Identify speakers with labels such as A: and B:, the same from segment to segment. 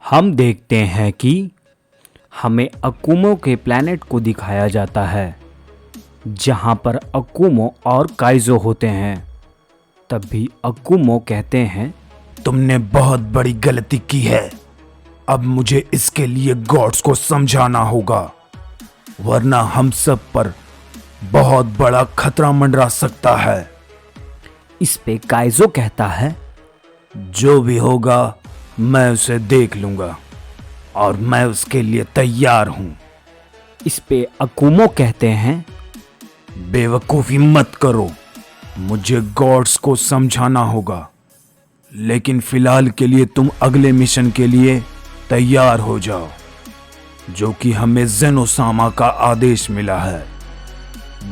A: हम देखते हैं कि हमें अकुमो के प्लैनेट को दिखाया जाता है जहां पर अकुमो और काइजो होते हैं। तभी अकुमो कहते हैं,
B: तुमने बहुत बड़ी गलती की है। अब मुझे इसके लिए गॉड्स को समझाना होगा, वरना हम सब पर बहुत बड़ा खतरा मंडरा सकता है।
A: इस पे काइजो कहता है,
B: जो भी होगा मैं उसे देख लूंगा और मैं उसके लिए तैयार हूं।
A: इस पे अकुमो कहते हैं,
B: बेवकूफी मत करो, मुझे गॉड्स को समझाना होगा, लेकिन फिलहाल के लिए तुम अगले मिशन के लिए तैयार हो जाओ, जो कि हमें जेनोसामा का आदेश मिला है।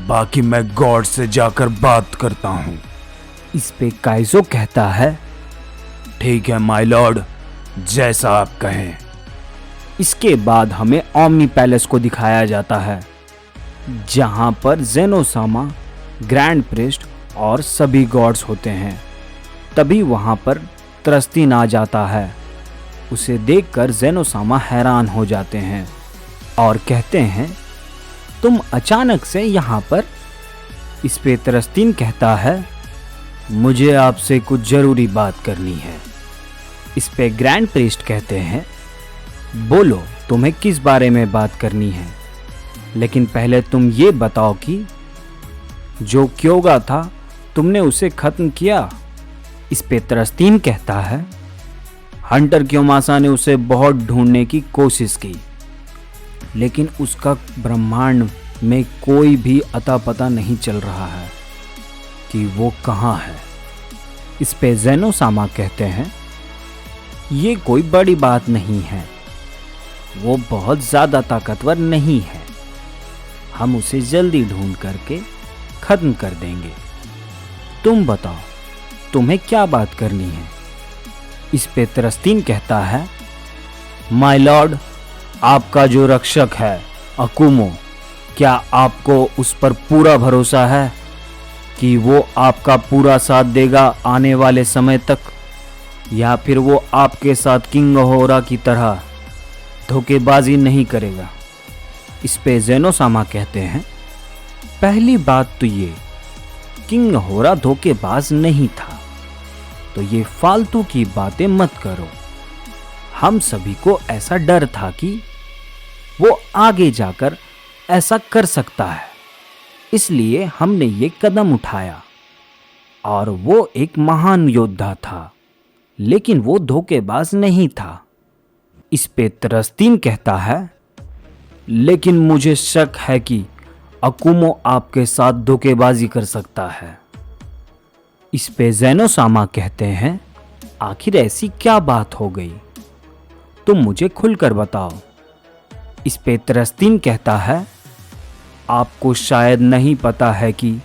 B: बाकी मैं गॉड से जाकर बात करता हूं।
A: इस पे काइजो कहता है,
B: ठीक है माय लॉर्ड, जैसा आप कहें।
A: इसके बाद हमें ओमनी पैलेस को दिखाया जाता है जहां पर जेनोसामा, ग्रैंड प्रिस्ट और सभी गॉड्स होते हैं। तभी वहां पर त्रस्तीन आ जाता है। उसे देखकर जेनोसामा हैरान हो जाते हैं और कहते हैं, तुम अचानक से यहाँ पर? इस पे त्रस्तीन कहता है, मुझे आपसे कुछ जरूरी बात करनी है। इस पे ग्रैंड प्रीस्ट कहते हैं, बोलो तुम्हें किस बारे में बात करनी है, लेकिन पहले तुम ये बताओ कि जो क्योगा था तुमने उसे खत्म किया। इस पे त्रस्तीन कहता है, हंटर क्योमासा ने उसे बहुत ढूंढने की कोशिश की, लेकिन उसका ब्रह्मांड में कोई भी अता पता नहीं चल रहा है कि वो कहाँ है। इस पे जेनोसामा कहते हैं, ये कोई बड़ी बात नहीं है, वो बहुत ज़्यादा ताकतवर नहीं है, हम उसे जल्दी ढूंढ करके खत्म कर देंगे। तुम बताओ तुम्हें क्या बात करनी है। इस पे त्रस्तीन कहता है, माय लॉर्ड, आपका जो रक्षक है अकुमो, क्या आपको उस पर पूरा भरोसा है कि वो आपका पूरा साथ देगा आने वाले समय तक, या फिर वो आपके साथ किंग होरा की तरह धोखेबाजी नहीं करेगा। इस पे जेनोसामा कहते हैं, पहली बात तो ये, किंग होरा धोखेबाज नहीं था, तो ये फालतू की बातें मत करो। हम सभी को ऐसा डर था कि वो आगे जाकर ऐसा कर सकता है, इसलिए हमने ये कदम उठाया। और वो एक महान योद्धा था, लेकिन वो धोखेबाज नहीं था। इस पे त्रस्तीन कहता है, लेकिन मुझे शक है कि अकुमो आपके साथ धोखेबाजी कर सकता है। इस पे जेनोसामा कहते हैं, आखिर ऐसी क्या बात हो गई, तुम मुझे खुलकर बताओ। इस पे त्रस्तीन कहता है, आपको शायद नहीं पता है कि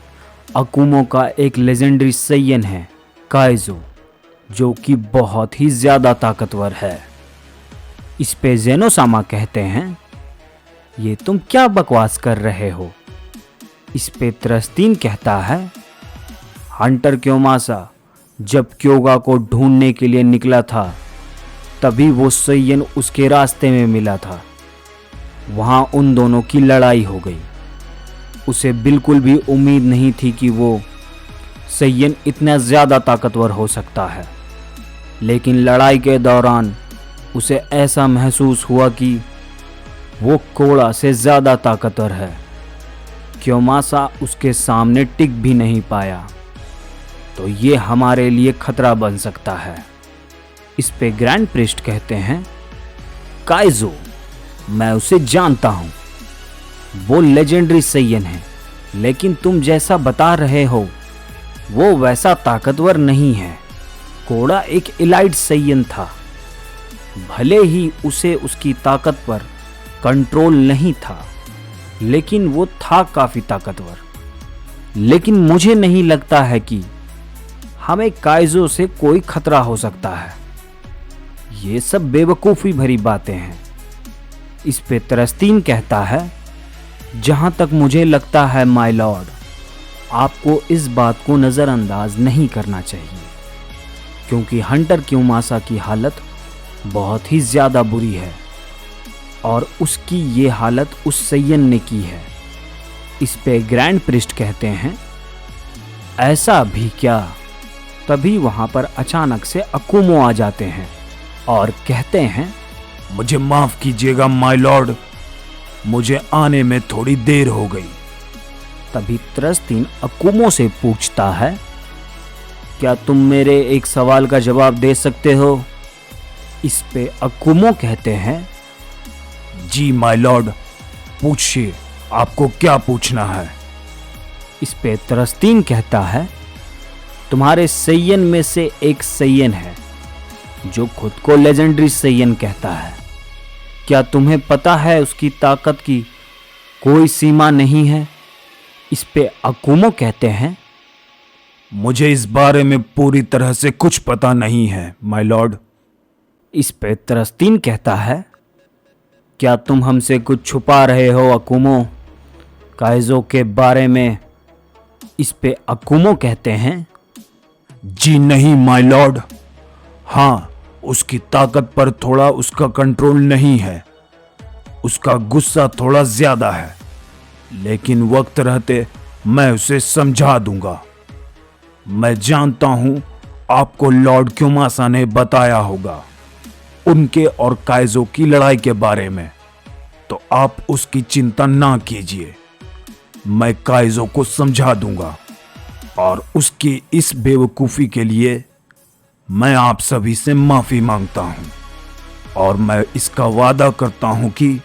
A: अकुमो का एक लेजेंडरी सैयन है काइजो, जो कि बहुत ही ज्यादा ताकतवर है। इस पे जेनोसामा कहते हैं, ये तुम क्या बकवास कर रहे हो। इस पे त्रस्तीन कहता है, हंटर क्योमासा जब क्योगा को ढूंढने के लिए निकला था, तभी वो सैयन उसके रास्ते में मिला था। वहां उन दोनों की लड़ाई हो गई। उसे बिल्कुल भी उम्मीद नहीं थी कि वो सैयन इतना ज़्यादा ताकतवर हो सकता है, लेकिन लड़ाई के दौरान उसे ऐसा महसूस हुआ कि वो कोड़ा से ज़्यादा ताकतवर है। क्योमासा उसके सामने टिक भी नहीं पाया, तो ये हमारे लिए खतरा बन सकता है। इस पे ग्रैंड प्रिस्ट कहते हैं, काइजो, मैं उसे जानता हूं, वो लेजेंडरी सैयन है, लेकिन तुम जैसा बता रहे हो वो वैसा ताकतवर नहीं है। कोड़ा एक इलाइट सैयन था, भले ही उसे उसकी ताकत पर कंट्रोल नहीं था, लेकिन वो था काफी ताकतवर। लेकिन मुझे नहीं लगता है कि हमें काइजो से कोई खतरा हो सकता है। ये सब बेवकूफ़ी भरी बातें हैं। इस पे त्रस्तीन कहता है, जहां तक मुझे लगता है माय लॉर्ड, आपको इस बात को नज़रअंदाज नहीं करना चाहिए, क्योंकि हंटर क्योमासा की हालत बहुत ही ज़्यादा बुरी है और उसकी ये हालत उस सैयन ने की है। इस पे ग्रैंड प्रिस्ट कहते हैं, ऐसा भी क्या? तभी वहाँ पर अचानक से अकुमो आ जाते हैं और कहते हैं,
B: मुझे माफ कीजिएगा माय लॉर्ड, मुझे आने में थोड़ी देर हो गई।
A: तभी त्रस्तीन अकुमो से पूछता है, क्या तुम मेरे एक सवाल का जवाब दे सकते हो? इस पे अकुमो कहते हैं,
B: जी माय लॉर्ड, पूछिए, आपको क्या पूछना है?
A: इस पे त्रस्तीन कहता है, तुम्हारे सैयन में से एक सैयन है जो खुद को लेजेंडरी सैयन कहता है। क्या तुम्हें पता है उसकी ताकत की कोई सीमा नहीं है? इस पे अकुमो कहते हैं,
B: मुझे इस बारे में पूरी तरह से कुछ पता नहीं है माय लॉर्ड।
A: इस पे त्रस्तीन कहता है, क्या तुम हमसे कुछ छुपा रहे हो अकुमो काइजो के बारे में? इस पे अकुमो कहते हैं,
B: जी नहीं माय लॉर्ड, हाँ, उसकी ताकत पर थोड़ा उसका कंट्रोल नहीं है, उसका गुस्सा थोड़ा ज्यादा है, लेकिन वक्त रहते मैं उसे समझा दूंगा। मैं जानता हूं आपको लॉर्ड क्योमासा ने बताया होगा उनके और काइजो की लड़ाई के बारे में, तो आप उसकी चिंता ना कीजिए। मैं काइजो को समझा दूंगा और उसकी इस बेवकूफ़ी के लिए मैं आप सभी से माफ़ी मांगता हूं और मैं इसका वादा करता हूं कि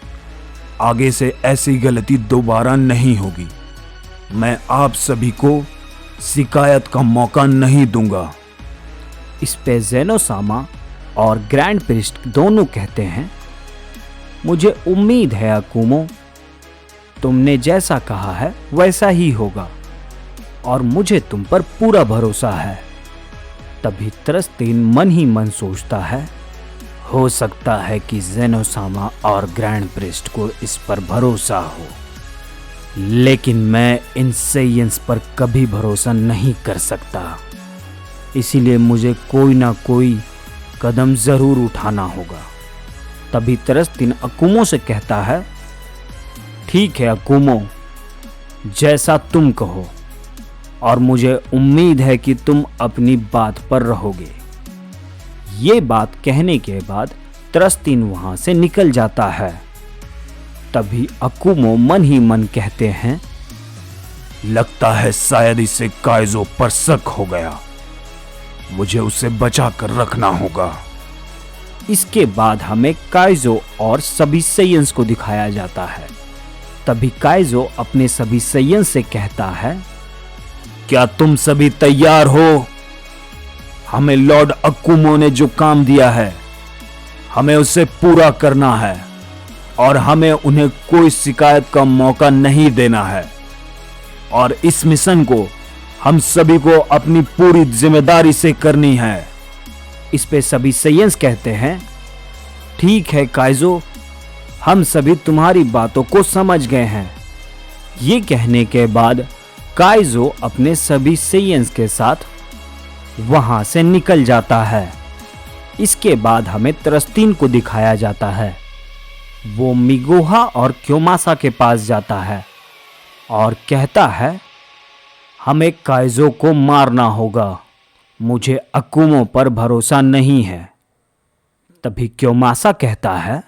B: आगे से ऐसी गलती दोबारा नहीं होगी। मैं आप सभी को शिकायत का मौका नहीं दूंगा।
A: इस पे ज़ेनोसामा और ग्रैंड प्रिस्ट दोनों कहते हैं, मुझे उम्मीद है अकुमो, तुमने जैसा कहा है वैसा ही होगा और मुझे तुम पर पूरा भरोसा है। तभी त्रस्तीन मन ही मन सोचता है, हो सकता है कि ज़ेनोसामा और ग्रैंड प्रिस्ट को इस पर भरोसा हो, लेकिन मैं इन सैयंस पर कभी भरोसा नहीं कर सकता। इसीलिए मुझे कोई ना कोई कदम ज़रूर उठाना होगा। तभी त्रस्तीन अकुमो से कहता है, ठीक है अकुमो, जैसा तुम कहो, और मुझे उम्मीद है कि तुम अपनी बात पर रहोगे। ये बात कहने के बाद त्रस्तीन वहां से निकल जाता है। तभी अकुमो मन ही मन कहते हैं,
B: लगता है शायद इसे काइजो पर शक हो गया, मुझे उसे बचा कर रखना होगा।
A: इसके बाद हमें काइजो और सभी सैयंस को दिखाया जाता है। तभी काइजो अपने सभी सैयंस से कहता है,
B: क्या तुम सभी तैयार हो? हमें लॉर्ड अकुमो ने जो काम दिया है हमें उसे पूरा करना है और हमें उन्हें कोई शिकायत का मौका नहीं देना है और इस मिशन को हम सभी को अपनी पूरी जिम्मेदारी से करनी है।
A: इस पे सभी सैयंस कहते हैं, ठीक है काइजो, हम सभी तुम्हारी बातों को समझ गए हैं। ये कहने के बाद काइजो अपने सभी सैयंस के साथ वहां से निकल जाता है। इसके बाद हमें त्रस्तीन को दिखाया जाता है। वो मिगोहा और क्योमासा के पास जाता है और कहता है, हमें काइजो को मारना होगा, मुझे अकुमो पर भरोसा नहीं है। तभी क्योमासा कहता है,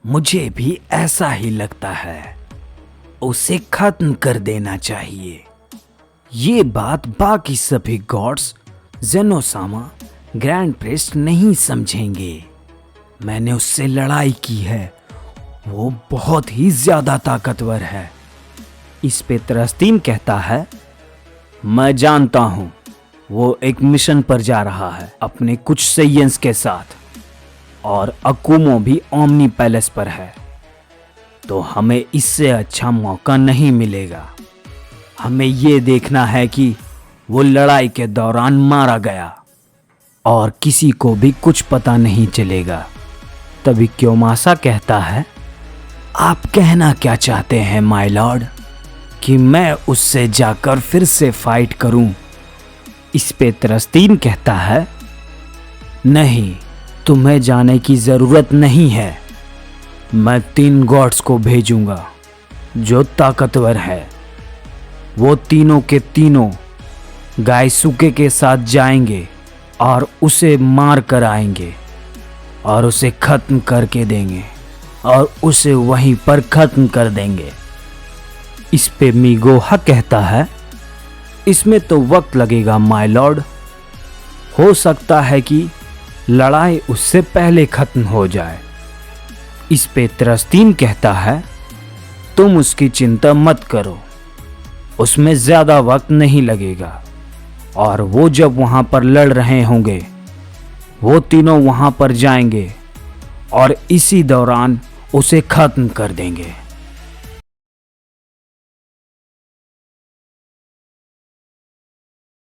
A: मुझे भी ऐसा ही लगता है, उसे खत्म कर देना चाहिए। ये बात बाकी सभी गॉड्स, ज़ेनोसामा, ग्रैंड प्रिस्ट नहीं समझेंगे। मैंने उससे लड़ाई की है, वो बहुत ही ज्यादा ताकतवर है। इस पे त्रस्तीन कहता है, मैं जानता हूं वो एक मिशन पर जा रहा है अपने कुछ सैयंस के साथ और अकुमो भी ओमनी पैलेस पर है, तो हमें इससे अच्छा मौका नहीं मिलेगा। हमें ये देखना है कि वो लड़ाई के दौरान मारा गया और किसी को भी कुछ पता नहीं चलेगा। तभी क्योमासा कहता है, आप कहना क्या चाहते हैं माय लॉर्ड, कि मैं उससे जाकर फिर से फाइट करूं? इस पे त्रस्तीन कहता है, नहीं, तुम्हें जाने की ज़रूरत नहीं है। मैं 3 गॉड्स को भेजूंगा जो ताकतवर है। वो तीनों के तीनों गायसुके के साथ जाएंगे और उसे मार कर आएंगे और उसे ख़त्म करके देंगे और उसे वहीं पर ख़त्म कर देंगे। इस पे मीगोहा कहता है, इसमें तो वक्त लगेगा माय लॉर्ड। हो सकता है कि लड़ाई उससे पहले ख़त्म हो जाए। इस पे त्रस्तीन कहता है, तुम उसकी चिंता मत करो, उसमें ज़्यादा वक्त नहीं लगेगा और वो जब वहाँ पर लड़ रहे होंगे वो तीनों वहाँ पर जाएंगे और इसी दौरान उसे ख़त्म कर देंगे।